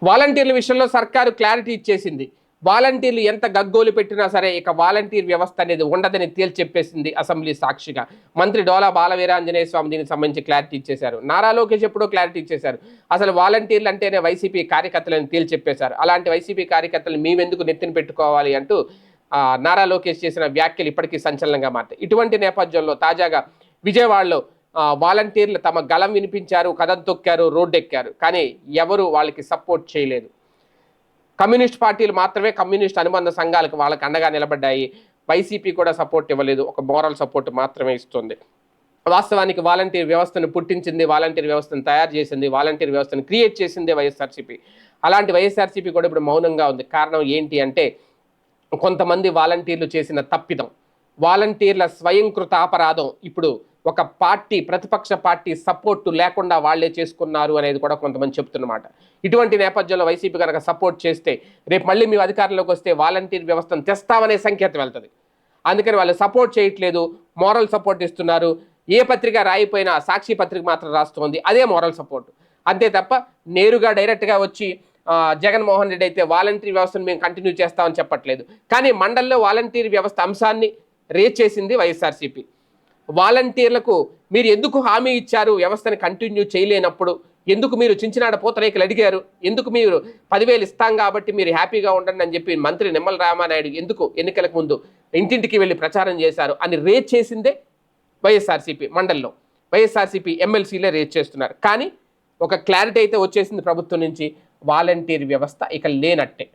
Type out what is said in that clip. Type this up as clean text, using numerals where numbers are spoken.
వాలంటీర్ల విషయంలో సర్కారు క్లారిటీ ఇచ్చేసింది. వాలంటీర్లు ఎంత గగ్గోలు పెట్టినా సరే ఇక వాలంటీర్ వ్యవస్థ అనేది ఉండదని తేల్చెప్పేసింది అసెంబ్లీ సాక్షిగా. మంత్రి డోలా బాలవీరాంజనేయ స్వామి దీనికి సంబంధించి క్లారిటీ ఇచ్చేశారు. నారా లోకేష్ ఎప్పుడో క్లారిటీ ఇచ్చేశారు. అసలు వాలంటీర్లు అంటేనే వైసీపీ కార్యకర్తలను తేల్చెప్పేశారు. అలాంటి వైసీపీ కార్యకర్తలు మేమెందుకు నెత్తిన పెట్టుకోవాలి అంటూ నారా లోకేష్ చేసిన వ్యాఖ్యలు ఇప్పటికీ సంచలనంగా మారాయి. ఇటువంటి నేపథ్యంలో తాజాగా విజయవాడలో వాలంటీర్లు తమ గలం వినిపించారు, కదం తొక్కారు, రోడ్డెక్కారు. కానీ ఎవరు వాళ్ళకి సపోర్ట్ చేయలేదు. కమ్యూనిస్ట్ పార్టీలు మాత్రమే కమ్యూనిస్ట్ అనుబంధ సంఘాలకు వాళ్ళకి అండగా నిలబడ్డాయి. వైసీపీ కూడా సపోర్ట్ ఇవ్వలేదు, ఒక మోరల్ సపోర్ట్ మాత్రమే ఇస్తుంది. వాస్తవానికి వాలంటీర్ వ్యవస్థను పుట్టించింది, వాలంటీర్ వ్యవస్థను తయారు చేసింది, వాలంటీర్ వ్యవస్థను క్రియేట్ చేసిందే వైఎస్ఆర్సీపీ. అలాంటి వైఎస్ఆర్సీపీ కూడా ఇప్పుడు మౌనంగా ఉంది. కారణం ఏంటి అంటే కొంతమంది వాలంటీర్లు చేసిన తప్పిదం, వాలంటీర్ల స్వయంకృత అపరాధం ఇప్పుడు ఒక పార్టీ, ప్రతిపక్ష పార్టీ సపోర్టు లేకుండా వాళ్లే చేసుకున్నారు అనేది కూడా కొంతమంది చెప్తున్నమాట. ఇటువంటి నేపథ్యంలో వైసీపీ కనుక సపోర్ట్ చేస్తే రేపు మళ్ళీ మేము అధికారంలోకి వస్తే వాలంటీర్ వ్యవస్థను తెస్తామనే సంకేతం వెళ్తుంది. అందుకని వాళ్ళు సపోర్ట్ చేయట్లేదు, మోరల్ సపోర్ట్ ఇస్తున్నారు. ఏ పత్రిక రాయిపోయినా సాక్షి పత్రిక మాత్రం రాస్తోంది, అదే మోరల్ సపోర్ట్. అంతే తప్ప నేరుగా డైరెక్ట్గా వచ్చి జగన్మోహన్ రెడ్డి అయితే వాలంటీర్ వ్యవస్థను మేము కంటిన్యూ చేస్తామని చెప్పట్లేదు. కానీ మండల్లో వాలంటీర్ వ్యవస్థ అంశాన్ని రేజ్ చేసింది వైఎస్ఆర్సీపీ. వాలంటీర్లకు మీరు ఎందుకు హామీ ఇచ్చారు వ్యవస్థని కంటిన్యూ చేయలేనప్పుడు? ఎందుకు మీరు చించినాడ పూతరేకులు అడిగారు? ఎందుకు మీరు 10,000 ఇస్తాం కాబట్టి మీరు హ్యాపీగా ఉండండి అని చెప్పి మంత్రి నిమ్మల రామానాయుడు ఎందుకు ఎన్నికలకు ముందు ఇంటింటికి వెళ్ళి ప్రచారం చేశారు అని రేజ్ చేసిందే వైఎస్ఆర్సీపీ. మండల్లో వైఎస్ఆర్సీపీ ఎమ్మెల్సీలే రేజ్ చేస్తున్నారు. కానీ ఒక క్లారిటీ అయితే వచ్చేసింది ప్రభుత్వం నుంచి, వాలంటీర్ వ్యవస్థ ఇక లేనట్టే.